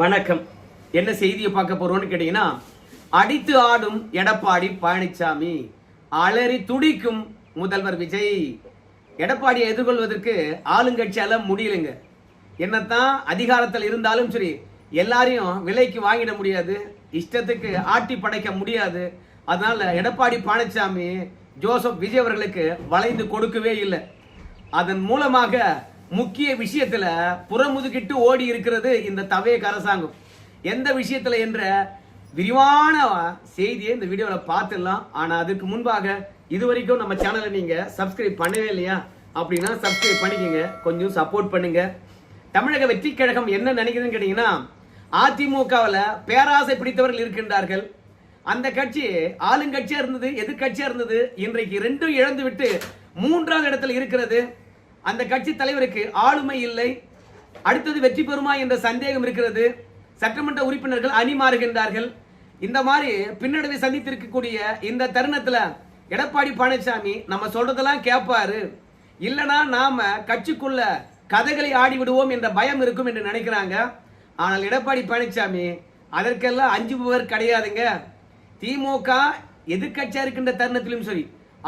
வணக்கம். என்ன செய்தியை பார்க்க போறோம்னு கேட்டீங்கன்னா, அடித்து ஆடும் எடப்பாடி பழனிசாமி, அலறி துடிக்கும் முதல்வர் விஜய். எடப்பாடியை எதிர்கொள்வதற்கு ஆளுங்கட்சியால முடியலைங்க. என்னத்தான் அதிகாரத்தில் இருந்தாலும் சரி, எல்லாரையும் விலைக்கு வாங்கிட முடியாது, இஷ்டத்துக்கு ஆட்டி படைக்க முடியாது. அதனால எடப்பாடி பழனிசாமி ஜோசப் விஜய் அவர்களுக்கு வளைந்து கொடுக்கவே இல்லை. அதன் மூலமாக முக்கிய விஷயத்துல புறமுதுகிட்டு ஓடி இருக்கிறது இந்த தவேக அரசாங்கம். எந்த விஷயத்துல என்ற விரிவான செய்தியை இந்த வீடியோல பார்த்துடலாம். ஆனா அதுக்கு முன்பாக இதுவரைக்கும் நம்ம சேனலை நீங்க சப்ஸ்கிரைப் பண்ணவே இல்லையா அப்படின்னா சப்ஸ்கிரைப் பண்ணிக்கங்க, கொஞ்சம் சப்போர்ட் பண்ணுங்க. தமிழக வெற்றி கழகம் என்ன நினைக்குதுன்னு கேட்டீங்கன்னா, அதிமுகவில் பேராசை பிடித்தவர்கள் இருக்கின்றார்கள். அந்த கட்சி ஆளுங்கட்சியா இருந்தது, எதிர்கட்சியா இருந்தது, இன்றைக்கு ரெண்டும் இழந்து விட்டு மூன்றாவது இடத்துல இருக்கிறது. அந்த கட்சி தலைவருக்கு ஆளுமை இல்லை, அடுத்தது வெற்றி பெறுமா என்ற சந்தேகம் இருக்கிறது. சட்டமன்ற உறுப்பினர்கள் அணி மாறுகின்றார்கள். இந்த மாதிரி பின்னடைவை சந்தித்திருக்கக்கூடிய இந்த தருணத்துல எடப்பாடி பழனிசாமி நம்ம சொல்றதெல்லாம் கேட்பாரு, இல்லனா நாம கட்சிக்குள்ள கதைகளை ஆடி விடுவோம் என்ற பயம் இருக்கும் என்று நினைக்கிறாங்க. ஆனால் எடப்பாடி பழனிசாமி அதற்கெல்லாம் அஞ்சுபவர் கிடையாதுங்க. திமுக எதிர்கட்சியா இருக்கின்ற தருணத்திலும் சரி,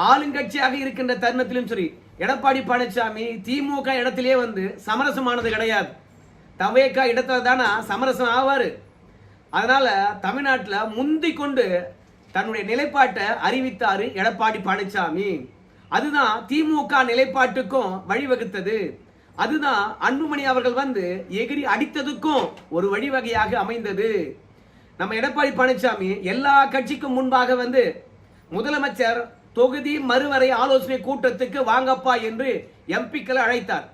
ஆளுங்கட்சியாக இருக்கின்ற தருணத்திலும் சரி, எடப்பாடி பழனிசாமி திமுக இடத்திலே வந்து சமரசமானது கிடையாது. தவேக இடத்துல தானே சமரசம் ஆவாரு. அதனால தமிழ்நாட்டில் முந்தி கொண்டு தன்னுடைய நிலைப்பாட்டை அறிவித்தாரு எடப்பாடி பழனிசாமி. அதுதான் திமுக நிலைப்பாட்டுக்கும் வழிவகுத்தது. அதுதான் அன்புமணி அவர்கள் வந்து எகிரி அடித்ததுக்கும் ஒரு வழிவகையாக அமைந்தது. நம்ம எடப்பாடி பழனிசாமி எல்லா கட்சிக்கும் முன்பாக வந்து முதலமைச்சர் தொகுதி மறுவரை ஆலோசனை கூட்டத்துக்கு வாங்கப்பா என்று எம்பிக்களை அழைத்தார்.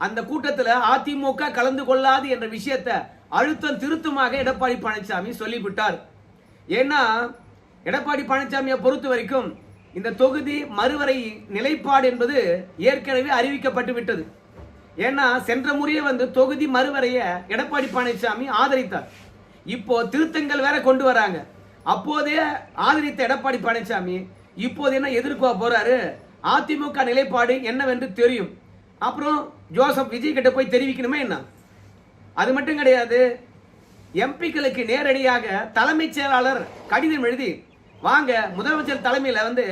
அந்த கூட்டத்தில் அதிமுக கலந்து கொள்ளாது என்ற விஷயத்தை அழுத்தம் திருத்தமாக எடப்பாடி பழனிசாமி சொல்லிவிட்டார். ஏன்னா எடப்பாடி பழனிசாமியை பொறுத்த வரைக்கும் இந்த தொகுதி மறுவரை நிலைப்பாடு என்பது ஏற்கனவே அறிவிக்கப்பட்டு விட்டது. ஏன்னா சென்ற முறையே வந்து தொகுதி மறுவரைய எடப்பாடி பழனிசாமி ஆதரித்தார். இப்போ திருத்தங்கள் வேற கொண்டு வராங்க. அப்போதே ஆதரித்த எடப்பாடி பழனிசாமி இப்போது என்ன எதிர்க்க போறாரு? அதிமுக நிலைப்பாடு என்னவென்று தெரியும். அப்புறம் ஜோசப் விஜய் கிட்ட போய் தெரிவிக்கணுமே என்ன? அது மட்டும் கிடையாது, எம்பிக்களுக்கு நேரடியாக தலைமைச் செயலாளர் கடிதம் எழுதி வாங்க முதலமைச்சர் தலைமையில் வந்து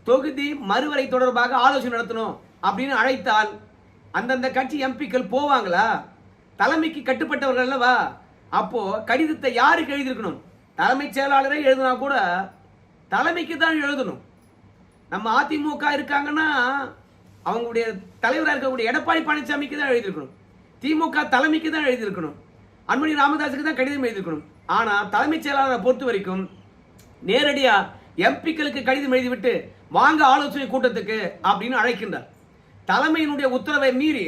தொகுதி மறுவரை தொடர்பாக ஆலோசனை நடத்தணும் அப்படின்னு அழைத்தால் அந்தந்த கட்சி எம்பிக்கள் போவாங்களா? தலைமைக்கு கட்டுப்பட்டவர்கள் அல்லவா? அப்போ கடிதத்தை யாருக்கு எழுதியிருக்கணும்? தலைமைச் செயலாளரை எழுதினா கூட தலைமைக்கு தான் எழுதணும். நம்ம அதிமுக இருக்காங்கன்னா அவங்களுடைய தலைவராக இருக்கக்கூடிய எடப்பாடி பழனிசாமிக்கு தான் எழுதியிருக்கணும். திமுக தலைமைக்கு தான் எழுதியிருக்கணும். அன்புமணி ராமதாஸுக்கு தான் கடிதம் எழுதியிருக்கணும். ஆனால் தலைமைச் செயலாளரை பொறுத்த வரைக்கும் நேரடியா எம்பிக்களுக்கு கடிதம் எழுதிவிட்டு வாங்க ஆலோசனை கூட்டத்துக்கு அப்படின்னு அழைக்கின்றார். தலைமையினுடைய உத்தரவை மீறி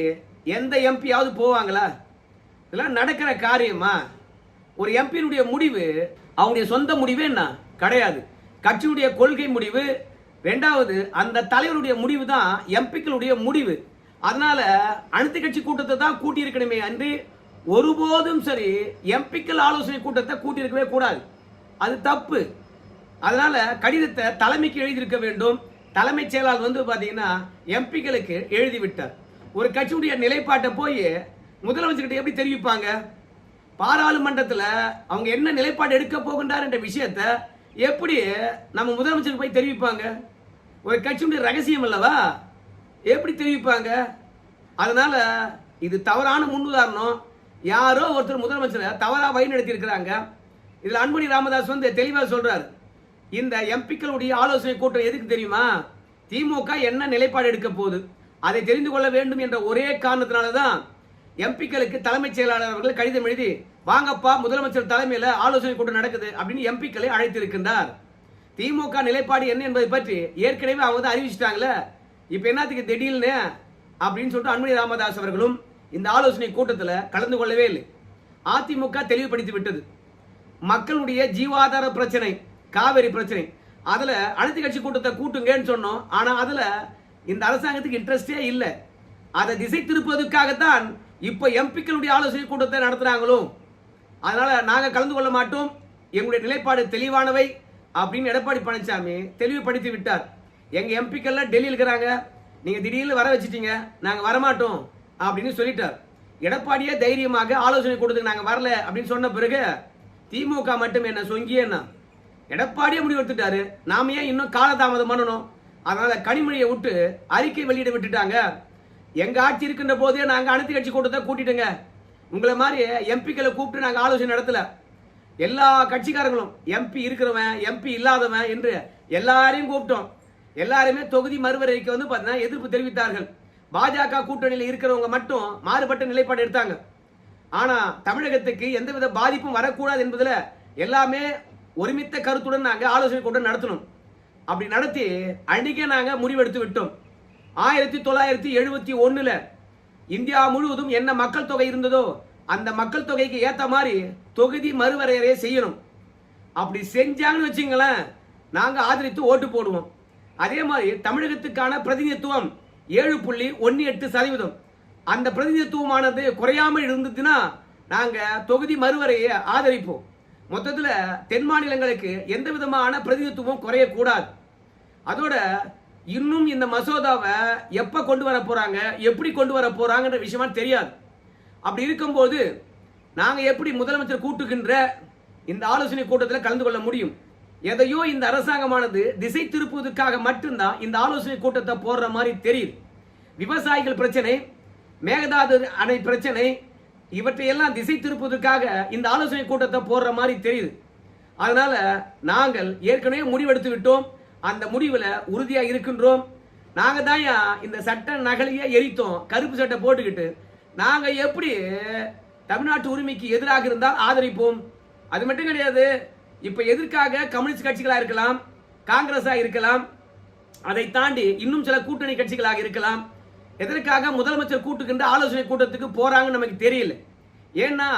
எந்த எம்பியாவது போவாங்களா? இதெல்லாம் நடக்கிற காரியமா? ஒரு எம்பியினுடைய முடிவு அவங்களுடைய சொந்த முடிவே என்ன கிடையாது. கட்சியுடைய கொள்கை முடிவு, ரெண்டாவது அந்த தலைவருடைய முடிவு தான் எம்பிக்களுடைய முடிவு. அதனால அனைத்து கட்சி கூட்டத்தை தான் கூட்டி இருக்கணுமே அன்று ஒருபோதும் சரி எம்பிக்கள் ஆலோசனை கூட்டத்தை கூட்டி இருக்கவே கூடாது. அது தப்பு. அதனால கடிதத்தை தலைமைக்கு எழுதியிருக்க வேண்டும். தலைமைச் செயலாளர் வந்து பாத்தீங்கன்னா எம்பிக்களுக்கு எழுதிவிட்டார். ஒரு கட்சியுடைய நிலைப்பாட்டை போய் முதலமைச்சர்கிட்ட எப்படி தெரிவிப்பாங்க? பாராளுமன்றத்தில் அவங்க என்ன நிலைப்பாடு எடுக்க போகின்றார் என்ற விஷயத்தை எப்படி நம்ம முதலமைச்சருக்கு போய் தெரிவிப்பாங்க? ஒரு கட்சியுடைய ரகசியம் அல்லவா, எப்படி தெரிவிப்பாங்க? அதனால இது தவறான முன்னுதாரணம். யாரோ ஒருத்தர் முதலமைச்சரை தவறா வழி நடத்தி இருக்கிறாங்க. இதுல அன்புமணி ராமதாஸ் வந்து தெளிவாக சொல்றாரு, இந்த எம்பிக்களுடைய ஆலோசனை கூட்டம் எதுக்கு தெரியுமா? திமுக என்ன நிலைப்பாடு எடுக்க போகுது அதை தெரிந்து கொள்ள வேண்டும் என்ற ஒரே காரணத்தினாலதான் எம்பிக்களுக்கு தலைமைச் செயலாளர் அவர்கள் கடிதம் எழுதி வாங்கப்பா முதலமைச்சர் தலைமையில் ஆலோசனை கூட்டம் நடக்குது அப்படின்னு எம்பிக்களை அழைத்திருக்கின்றார். திமுக நிலைப்பாடு என்ன என்பதை பற்றி ஏற்கனவே அவங்க தான் அறிவிச்சிட்டாங்களே, இப்ப என்னத்துக்கு திடீர்னு அப்படின்னு சொல்லிட்டு அன்புமணி ராமதாஸ் அவர்களும் இந்த ஆலோசனை கூட்டத்தில் கலந்து கொள்ளவே இல்லை. அதிமுக தெளிவுபடுத்தி விட்டது. மக்களுடைய ஜீவாதார பிரச்சனை, காவிரி பிரச்சனை, அதுல அனைத்து கட்சி கூட்டத்தை கூட்டுங்கன்னு சொன்னோம். ஆனா அதுல இந்த அரசாங்கத்துக்கு இன்ட்ரெஸ்டே இல்லை. அதை திசை திருப்பதற்காகத்தான் இப்ப எம்பிக்களுடைய ஆலோசனை கூட்டத்தை நடத்துறாங்களோ. அதனால நாங்க கலந்து கொள்ள மாட்டோம், எங்களுடைய நிலைப்பாடு தெளிவானவை அப்படின்னு எடப்பாடி பழனிசாமி தெளிவுபடுத்தி விட்டார். எங்க எம்பிக்கள் டெல்லியில் இருக்கிறாங்க, நீங்க திடீர்னு வர வச்சிட்டீங்க, நாங்க வரமாட்டோம் அப்படின்னு சொல்லிட்டார். எடப்பாடியே தைரியமாக ஆலோசனை கொடுத்து நாங்க வரல அப்படின்னு சொன்ன பிறகு திமுக மட்டும் என்ன சொங்கியன்னா எடப்பாடியே முடிவெடுத்துட்டாரு, நாம ஏன் இன்னும் காலதாமதம் பண்ணணும்? அதனால கனிமொழியை விட்டு அறிக்கை வெளியிட விட்டுட்டாங்க. எங்க ஆட்சி இருக்கின்ற போதே நாங்க அனைத்து கட்சி கூட்டத்தை கூட்டிட்டுங்க, உங்களை மாதிரி எம்பிக்களை கூப்பிட்டு நாங்க ஆலோசனை நடத்தல. எல்லா கட்சிக்காரங்களும் எம்பி இருக்கிறவன் எம்பி இல்லாதவன் என்று எல்லாரையும் கூப்பிட்டோம். எல்லாருமே தொகுதி மறுவரைக்கு வந்து பார்த்தீங்கன்னா எதிர்ப்பு தெரிவித்தார்கள். பாஜக கூட்டணியில் இருக்கிறவங்க மட்டும் மாறுபட்ட நிலைப்பாடு எடுத்தாங்க. ஆனா தமிழகத்துக்கு எந்தவித பாதிப்பும் வரக்கூடாது என்பதுல எல்லாமே ஒருமித்த கருத்துடன் நாங்க ஆலோசனை கூட்டம் நடத்தணும். அப்படி நடத்தி அன்றைக்கே நாங்க முடிவெடுத்து விட்டோம். 1971 இந்தியா முழுவதும் என்ன மக்கள் தொகை இருந்ததோ அந்த மக்கள் தொகைக்கு ஏத்த மாதிரி தொகுதி மறுவரையறையை செய்யணும். அப்படி செஞ்சாங்கன்னு வச்சுங்களேன், நாங்க ஆதரித்து ஓட்டு போடுவோம். அதே மாதிரி தமிழகத்துக்கான பிரதிநிதித்துவம் 7.18%. அந்த பிரதிநிதித்துவமானது குறையாமல் இருந்ததுன்னா நாங்க தொகுதி மறுவரையை ஆதரிப்போம். மொத்தத்துல தென் மாநிலங்களுக்கு எந்த விதமான பிரதிநிதித்துவம் குறையக்கூடாது. அதோட இன்னும் இந்த மசோதாவை எப்ப கொண்டு வர போறாங்க, எப்படி கொண்டு வர போறாங்கன்ற விஷயமா தெரியாது. அப்படி இருக்கும்போது நாங்க எப்படி முதலமைச்சர் கூட்டுகின்ற இந்த ஆலோசனை கூட்டத்தில் கலந்து கொள்ள முடியும்? எதையோ இந்த அரசாங்கமானது திசை திருப்புவதற்காக மட்டும்தான் இந்த ஆலோசனை கூட்டத்தை போடுற மாதிரி தெரியுது. விவசாயிகள் பிரச்சனை, மேகதாது அணை பிரச்சனை, இவற்றையெல்லாம் திசை திருப்புவதற்காக இந்த ஆலோசனை கூட்டத்தை போடுற மாதிரி தெரியுது. அதனால நாங்கள் ஏற்கனவே முடிவெடுத்து விட்டோம். அந்த முடிவில் உறுதியாக இருக்கின்றோம். நாங்க தான் இந்த சட்ட நகலையே எரித்தோம், கருப்பு சட்டை போட்டுக்கிட்டு. நாங்க எப்படி தமிழ்நாட்டு உரிமைக்கு எதிராக இருந்தால் ஆதரிப்போம். அது மட்டும் கிடையாது, இப்ப எதற்காக கம்யூனிஸ்ட் கட்சிகளா இருக்கலாம், காங்கிரஸா இருக்கலாம், அதை தாண்டி இன்னும் சில கூட்டணி கட்சிகளாக இருக்கலாம், எதற்காக முதலமைச்சர் கூட்டுகின்ற ஆலோசனை கூட்டத்துக்கு போறாங்கன்னு நமக்கு தெரியல. ஏன்னா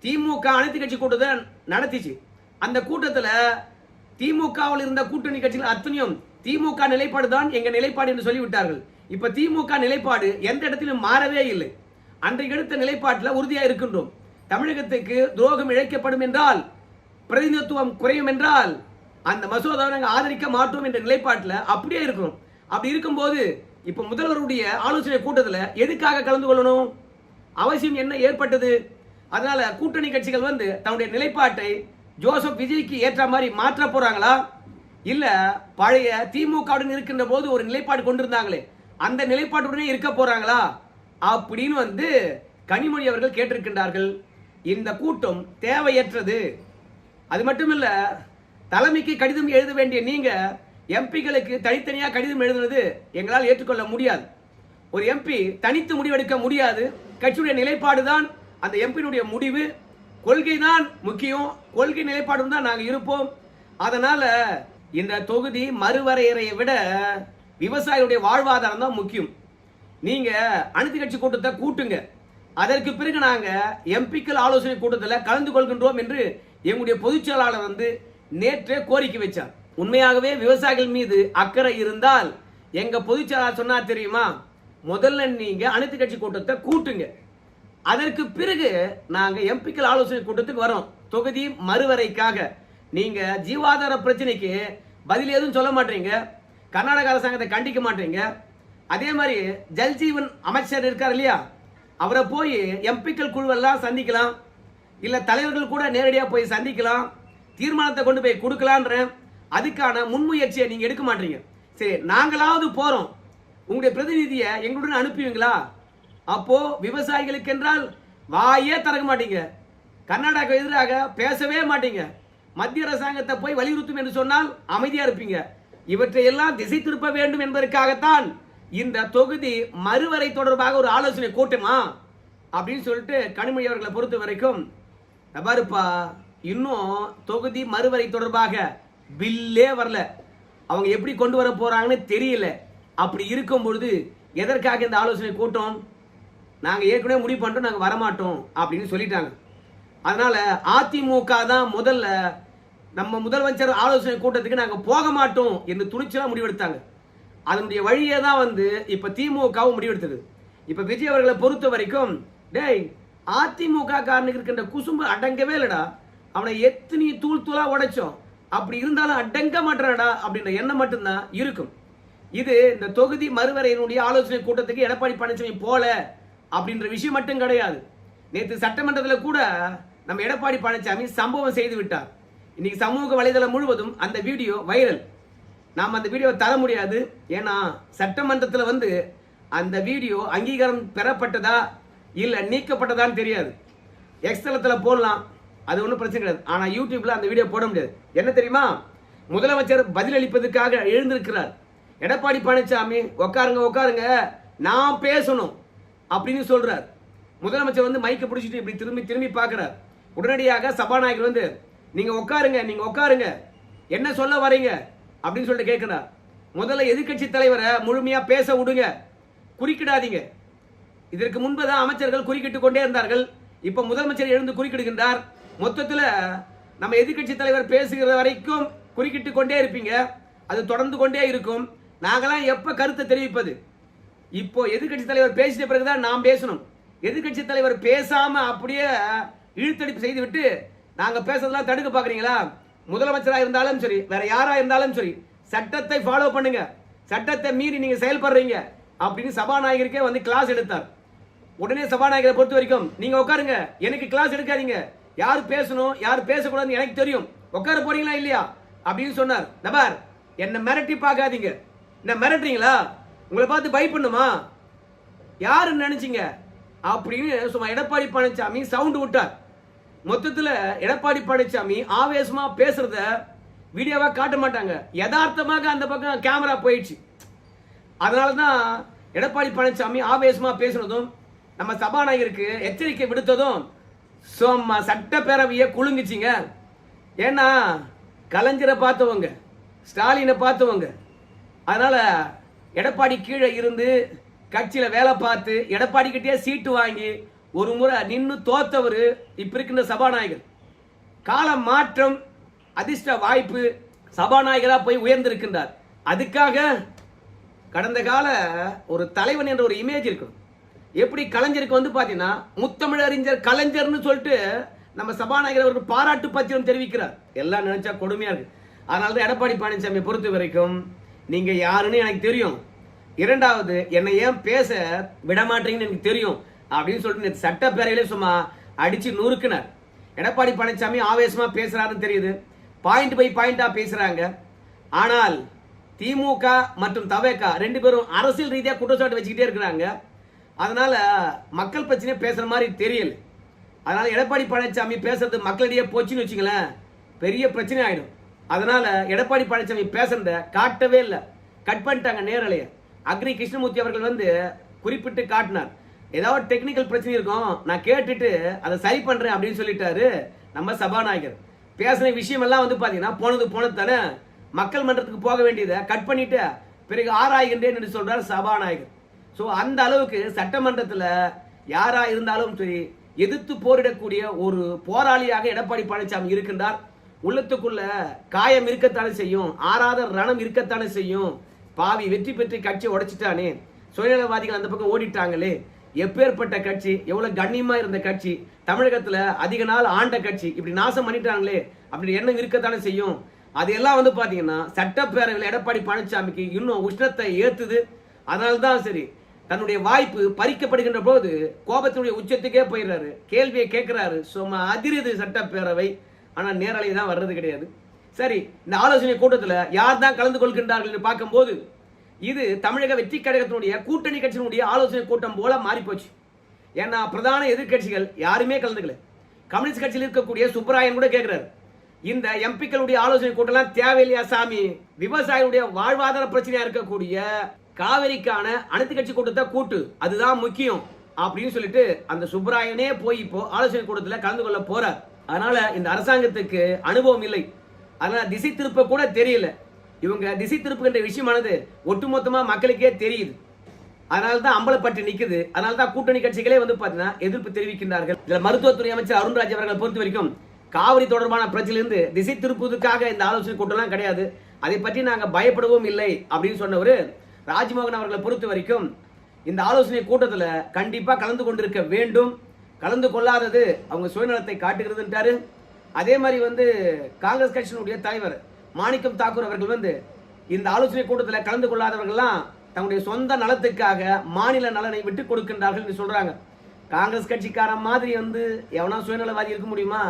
திமுக அனைத்து கட்சி கூட்டத்தை நடத்திச்சு. அந்த கூட்டத்தில் திமுகவில் இருந்த கூட்டணி கட்சிகள் அத்தனையும் திமுக நிலைப்பாடு தான் எங்க நிலைப்பாடு என்று சொல்லிவிட்டார்கள். இப்ப திமுக நிலைப்பாடு எந்த இடத்திலும் மாறவே இல்லை. அன்றைக்கு எடுத்த நிலைப்பாட்டில் உறுதியாக இருக்கின்றோம். தமிழகத்துக்கு துரோகம் இழைக்கப்படும் என்றால், பிரதிநிதித்துவம் குறையும் என்றால் அந்த மசோதாவை நாங்கள் ஆதரிக்க மாட்டோம் என்ற நிலைப்பாட்டில் அப்படியே இருக்கிறோம். அப்படி இருக்கும்போது இப்ப முதல்வருடைய ஆலோசனை கூட்டத்தில் எதுக்காக கலந்து கொள்ளணும்? அவசியம் என்ன ஏற்பட்டது? அதனால கூட்டணி கட்சிகள் வந்து தன்னுடைய நிலைப்பாட்டை ஜோசப் விஜய்க்கு ஏற்ற மாதிரி மாற்ற போறாங்களா, இல்ல பழைய திமுகவுடன் இருக்கின்ற போது ஒரு நிலைப்பாடு கொண்டிருந்தாங்களே அந்த நிலைப்பாட்டுடனே இருக்க போறாங்களா அப்படின்னு வந்து கனிமொழி அவர்கள் கேட்டிருக்கின்றார்கள். இந்த கூட்டம் தேவையற்றது. அது மட்டுமில்ல, தலைமைக்கு கடிதம் எழுத வேண்டிய நீங்க எம்பிகளுக்கு தனித்தனியா கடிதம் எழுதுவது எங்களால் ஏற்றுக்கொள்ள முடியாது. ஒரு எம்பி தனித்து முடிவெடுக்க முடியாது. கட்சியுடைய நிலைப்பாடு தான் அந்த எம்பியினுடைய முடிவு. கொள்கை தான் முக்கியம். கொள்கை நிலைப்பாடு தான் நாங்கள் இருப்போம். அதனால இந்த தொகுதி மறுவரையறையை விட விவசாயிகளுடைய வாழ்வாதாரம் தான் முக்கியம். நீங்க அனைத்து கட்சி கூட்டத்தை கூட்டுங்க, அதற்கு பிறகு நாங்க எம்பிக்கள் ஆலோசனை கூட்டத்தில் கலந்து கொள்கின்றோம் என்று எங்களுடைய பொதுச் செயலாளர் வந்து நேற்றே கோரிக்கை வச்சார். உண்மையாகவே விவசாயிகள் மீது அக்கறை இருந்தால் எங்க பொதுச் செயலாளர் சொன்னா தெரியுமா, முதல்ல நீங்க அனைத்து கட்சி கூட்டத்தை கூட்டுங்க, அதற்கு பிறகு நாங்க எம்பிக்கள் ஆலோசனை கூட்டத்துக்கு வரோம் தொகுதி மறுவரைக்காக. நீங்க ஜீவாதார பிரச்சனைக்கு பதில் எதுவும் சொல்ல மாட்டீங்க, கர்நாடக அரசாங்கத்தை கண்டிக்க மாட்டீங்க. அதே மாதிரி ஜல்ஜீவன் அமைச்சர் இருக்கார் இல்லையா, அவரை போய் எம்பிக்கள் குழுவெல்லாம் சந்திக்கலாம், இல்ல தலைவர்கள் கூட நேரடியாக போய் சந்திக்கலாம், தீர்மானத்தை கொண்டு போய் கொடுக்கலான்ற அதுக்கான முன்முயற்சியை நீங்க எடுக்க மாட்டீங்க. சரி, நாங்களாவது போறோம், உங்களுடைய பிரதிநிதியை எங்களுடன் அனுப்புவீங்களா? அப்போ விவசாயிகளுக்கு என்றால் வாயே திறக்க மாட்டீங்க, கர்நாடகா எதிராக பேசவே மாட்டீங்க, மத்திய அரசாங்கத்தை போய் வலியுறுத்தும் என்று சொன்னால் அமைதியா இருப்பீங்க. இவற்றை எல்லாம் திசை திருப்ப வேண்டும் என்பதற்காகத்தான் இந்த தொகுதி மறுவரை தொடர்பாக ஒரு ஆலோசனை கூட்டமா அப்படின்னு சொல்லிட்டு கனிமொழி அவர்களை பொறுத்த வரைக்கும் பாருப்பா, இன்னும் தொகுதி மறுவரை தொடர்பாக பில்லே வரல, அவங்க எப்படி கொண்டு வர போறாங்கன்னு தெரியல. அப்படி இருக்கும் பொழுது எதற்காக இந்த ஆலோசனை கூட்டம்? நாங்க ஏற்கனவே முடிவு பண்ணிட்டோம், நாங்க வரமாட்டோம் அப்படின்னு சொல்லிட்டாங்க. அதனால அதிமுக தான் முதல்ல நம்ம முதலமைச்சர் ஆலோசனை கூட்டத்துக்கு நாங்க போக மாட்டோம் என்று துணிச்சலா முடிவெடுத்தாங்க. அதனுடைய வழியே தான் வந்து இப்ப திமுகவும் முடிவெடுத்தது. இப்ப விஜய் அவர்களை பொறுத்த வரைக்கும், டேய் அதிமுக காரனுக்கு இருக்கின்ற குசும்பு அடங்கவே இல்லடா, அவனை எத்தனை தூள் தூளா உடைச்சோம், அப்படி இருந்தாலும் அடங்க மாட்டானடா அப்படின்ற எண்ணம் மட்டும்தான் இருக்கும். இது இந்த தொகுதி மறுவரையினுடைய ஆலோசனை கூட்டத்துக்கு எடப்பாடி பழனிசாமி போல அப்படின்ற விஷயம் மட்டும் கிடையாது. நேற்று சட்டமன்றத்தில் கூட நம்ம எடப்பாடி பழனிசாமி சம்பவம் செய்து விட்டார். இன்னைக்கு சமூக வலைதளம் முழுவதும் அந்த வீடியோ வைரல். நாம் அந்த வீடியோ தர முடியாது. ஏன்னா சட்டமன்றத்தில் வந்து அந்த வீடியோ அங்கீகாரம் பெறப்பட்டதா இல்லை நீக்கப்பட்டதான்னு தெரியாது. எக்ஸ்தலத்தில் போடலாம், அது ஒன்றும் பிரச்சனை கிடையாது. ஆனால் யூடியூப்ல அந்த வீடியோ போட முடியாது. என்ன தெரியுமா? முதலமைச்சர் பதிலளிப்பதற்காக எழுந்திருக்கிறார். எடப்பாடி பழனிசாமி உட்காருங்க உட்காருங்க நான் பேசணும் அப்படின்னு சொல்றார். முதலமைச்சர் வந்து மைக்கை பிடிச்சிட்டு இப்படி திரும்பி திரும்பி பார்க்கிறார். உடனடியாக சபாநாயகர் வந்து நீங்க உட்காருங்க என்ன சொல்ல வரீங்க அப்படின்னு சொல்லிட்டு கேட்கிறார். முதல்ல எதிர்கட்சி தலைவரை முழுமையா பேச விடுங்க, குறுக்கிடாதீங்க. இதற்கு முன்புதான் அமைச்சர்கள் குறுக்கிட்டு கொண்டே இருந்தார்கள். இப்ப முதலமைச்சர் எழுந்து குறுக்கிடுகின்றார். மொத்தத்தில் நம்ம எதிர்கட்சி தலைவர் பேசுகிற வரைக்கும் குறுக்கிட்டு கொண்டே இருப்பீங்க, அது தொடர்ந்து கொண்டே இருக்கும். நாங்களாம் எப்ப கருத்தை தெரிவிப்பது? இப்போ எதிர்கட்சி தலைவர் பேசிட்ட பிறகுதான் நாம் பேசணும். எதிர்கட்சி தலைவர் பேசாம அப்படியே இழுத்தடிப்பு செய்து விட்டு நாங்க பேசுறதெல்லாம் தடுக்க பாக்குறீங்களா? முதலமைச்சரா இருந்தாலும் சரி, வேற யாரா இருந்தாலும் சரி, சட்டத்தை ஃபாலோ பண்ணுங்க. சட்டத்தை மீறி நீங்க செயல்படுறீங்க அப்படின்னு சபாநாயகருக்கே வந்து கிளாஸ் எடுத்தார். உடனே சபாநாயகரை பொறுத்த வரைக்கும் நீங்க உட்காருங்க, எனக்கு கிளாஸ் எடுக்காதீங்க, யார் பேசணும் யார் பேசக்கூடாதுன்னு எனக்கு தெரியும், உட்கார போறீங்களா இல்லையா அப்படின்னு சொன்னார். நபர் என்ன மிரட்டி பார்க்காதீங்க. என்ன மிரட்டுறீங்களா? உங்களை பார்த்து பயப்படணுமா? யாருன்னு நினைச்சீங்க அப்படின்னு சும்மா எடப்பாடி பழனிசாமி சவுண்ட் விட்டார். மொத்தத்தில் எடப்பாடி பழனிசாமி ஆவேசமா பேசுறத வீடியோவா காட்ட மாட்டாங்க, யதார்த்தமாக அந்த பக்கம் கேமரா போயிடுச்சு. அதனாலதான் எடப்பாடி பழனிசாமி ஆவேசமா பேசுனதும் நம்ம சபாநாயகருக்கு எச்சரிக்கை விடுத்ததும் சும்மா சட்டப்பேரவையை குலுங்குச்சிங்க. ஏன்னா கலைஞரை பார்த்தவங்க, ஸ்டாலினை பார்த்தவங்க. அதனால எடப்பாடி கீழே இருந்து கட்சியில வேலை பார்த்து எடப்பாடி கிட்டே சீட்டு வாங்கி ஒரு முறை நின்று தோத்தவர் இப்ப இருக்கின்ற சபாநாயகர். கால மாற்றம், அதிர்ஷ்ட வாய்ப்பு, சபாநாயகரா போய் உயர்ந்திருக்கின்றார். அதுக்காக கடந்த கால ஒரு தலைவன் என்ற ஒரு இமேஜ் இருக்கும். எப்படி கலைஞருக்கு வந்து பாத்தீங்கன்னா முத்தமிழறிஞர் கலைஞர்னு சொல்லிட்டு நம்ம சபாநாயகர் அவருக்கு பாராட்டு பத்திரம் தெரிவிக்கிறார். எல்லாம் நினைச்சா கொடுமையா இருக்கு. அதனாலதான் எடப்பாடி பழனிசாமியை பொறுத்த வரைக்கும் நீங்க யாருன்னு எனக்கு தெரியும், இரண்டாவது என்னை ஏன் பேச விடமாட்டீங்கன்னு எனக்கு தெரியும் அப்படின்னு சொல்லிட்டு சட்டப்பேரவையிலே சும்மா அடிச்சு நொறுக்கினார். எடப்பாடி பழனிசாமி ஆவேசமா பேசுறாருன்னு தெரியுது, பாயிண்ட் பை பாயிண்டா பேசுறாங்க. ஆனால் திமுக மற்றும் தவேகா ரெண்டு பேரும் அரசியல் ரீதியாக குற்றச்சாட்டு வச்சுக்கிட்டே இருக்கிறாங்க. அதனால மக்கள் பிரச்சனையை பேசுற மாதிரி தெரியல. அதனால எடப்பாடி பழனிசாமி பேசுறது மக்களிடையே போச்சுன்னு வச்சுங்களேன், பெரிய பிரச்சனை ஆயிடும். அதனால எடப்பாடி பழனிசாமி பேசுறத காட்டவே இல்லை, கட் பண்ணிட்டாங்க நேரலைய. அக்ரி கிருஷ்ணமூர்த்தி அவர்கள் வந்து குறிப்பிட்டு காட்டினார், ஏதாவது டெக்னிக்கல் பிரச்சனை இருக்கும் நான் கேட்டுட்டு அதை சரி பண்றேன் அப்படின்னு சொல்லிட்டாரு நம்ம சபாநாயகர். பேசின விஷயம் எல்லாம் வந்து பாத்தீங்கன்னா போனது தானே, மக்கள் மன்றத்துக்கு போக வேண்டியதை கட் பண்ணிட்டு பிறகு ஆராய்கின்றேன் என்று சொல்றார் சபாநாயகர். ஸோ அந்த அளவுக்கு சட்டமன்றத்தில் யாரா இருந்தாலும் சரி எதிர்த்து போரிடக்கூடிய ஒரு போராளியாக எடப்பாடி பழனிசாமி இருக்கின்றார். உள்ளத்துக்குள்ள காயம் இருக்கத்தானே செய்யும், ஆறாத ரணம் இருக்கத்தானே செய்யும். பாவி வெற்றி பெற்று கட்சி உடைச்சிட்டானே, சுயநலவாதிகள் அந்த பக்கம் ஓடிட்டாங்களே, எப்பேற்பட்ட கட்சி, எவ்வளவு கண்ணியமா இருந்த கட்சி, தமிழகத்துல அதிக நாள் ஆண்ட கட்சி இப்படி நாசம் பண்ணிட்டாங்களே அப்படி எண்ணம் இருக்கத்தானே செய்யும். அதெல்லாம் வந்து பாத்தீங்கன்னா சட்டப்பேரவையில் எடப்பாடி பழனிசாமிக்கு இன்னும் உஷ்ணத்தை ஏத்துது. அதனால்தான் சரி தன்னுடைய வாய்ப்பு பறிக்கப்படுகின்ற போது கோபத்தினுடைய உச்சத்துக்கே போயிடுறாரு, கேள்வியை கேட்கிறாரு, சும்மா அதிருது சட்டப்பேரவை. ஆனா நேரலை தான் வர்றது கிடையாது. சரி, இந்த ஆலோசனை கூட்டத்தில் யார் தான் கலந்து கொள்கின்றார்கள் என்று பார்க்கும்போது இது தமிழக வெற்றி கழகத்தினுடைய கூட்டணி கட்சியினுடைய ஆலோசனை கூட்டம் போல மாறி போச்சு. ஏன்னா பிரதான எதிர்கட்சிகள் யாருமே கலந்துக்கல. கம்யூனிஸ்ட் கட்சியில் இருக்கக்கூடிய சுப்பராயன் கூட கேட்கிறாரு, இந்த எம்பிக்களுடைய ஆலோசனை கூட்டம் தேவையில்லையா சாமி, விவசாயிகளுடைய வாழ்வாதார பிரச்சனையா இருக்கக்கூடிய காவிரிக்கான அனைத்து கட்சி கூட்டத்தை கூட்டு, அதுதான் முக்கியம் அப்படின்னு சொல்லிட்டு அந்த சுப்பராயனே போய் இப்போ ஆலோசனை கூட்டத்தில் கலந்து கொள்ள போறார். அதனால இந்த அரசாங்கத்துக்கு அனுபவம் இல்லை, அதனால திசை திருப்ப கூட தெரியல. இவங்க திசை திருப்புகின்ற விஷயமானது ஒட்டுமொத்தமா மக்களுக்கே தெரியுது. அதனால்தான் அம்பலப்பட்டு நிக்குது. அதனால்தான் கூட்டணி கட்சிகளே வந்து பாத்தீங்கன்னா எதிர்ப்பு தெரிவிக்கின்றார்கள். இதுல மருத்துவத்துறை அமைச்சர் அருண்ராஜ் அவர்கள் பொறுத்த வரைக்கும் காவிரி தொடர்பான பிரச்சனையிலிருந்து திசை திருப்புவதற்காக இந்த ஆலோசனை கூட்டம்லாம் கிடையாது, அதை பற்றி நாங்க பயப்படவும் இல்லை அப்படின்னு சொன்னவர் ராஜ்மோகன் அவர்களை பொறுத்த வரைக்கும் இந்த ஆலோசனை கூட்டத்தில் கண்டிப்பா கலந்து கொண்டிருக்க வேண்டும், கலந்து கொள்ளாதது அவங்க சுயநலத்தை காட்டுகிறதுன்றாரு. அதே மாதிரி வந்து காங்கிரஸ் கட்சியினுடைய தலைவர் மாணிக்கம் தாக்கூர் அவர்கள் வந்து இந்த ஆலோசனை கூட்டத்தில் கலந்து கொள்ளாதவர்கள்லாம் தன்னுடைய சொந்த நலத்துக்காக மாநில நலனை விட்டு கொடுக்கின்றார்கள் என்று சொல்றாங்க. காங்கிரஸ் கட்சிக்காரன் மாதிரி எவனா சுயநலவாதி இருக்க முடியுமா?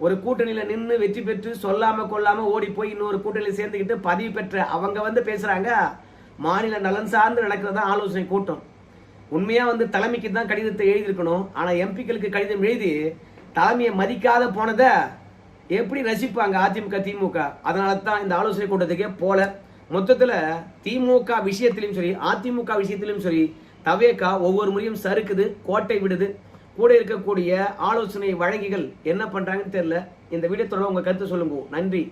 ஒரு கூட்டணியில நின்று வெற்றி பெற்று சொல்லாம கொள்ளாம ஓடி போய் இன்னொரு கூட்டணியில சேர்ந்துக்கிட்டு பதவி பெற்ற அவங்க பேசுறாங்க மாநில நலன் சார்ந்து நடக்கிறதா ஆலோசனை கூட்டம். உண்மையா தலைமைக்கு தான் கடிதத்தை எழுதியிருக்கணும். ஆனா எம்பிக்களுக்கு கடிதம் எழுதி தலைமையை மதிக்காத போனதை எப்படி ரசிப்பாங்க அதிமுக திமுக? அதனால தான் இந்த ஆலோசனை கூட்டத்துக்கே போல. மொத்தத்துல திமுக விஷயத்திலும் சரி அதிமுக விஷயத்திலும் சரி தவேகா ஒவ்வொரு முறையும் சறுக்குது, கோட்டை விடுது. கூட இருக்கக்கூடிய ஆலோசனை வழங்கிகள் என்ன பண்றாங்கன்னு தெரியல. இந்த வீடியோ தொடர்பாக உங்க கருத்து சொல்லுங்க. நன்றி.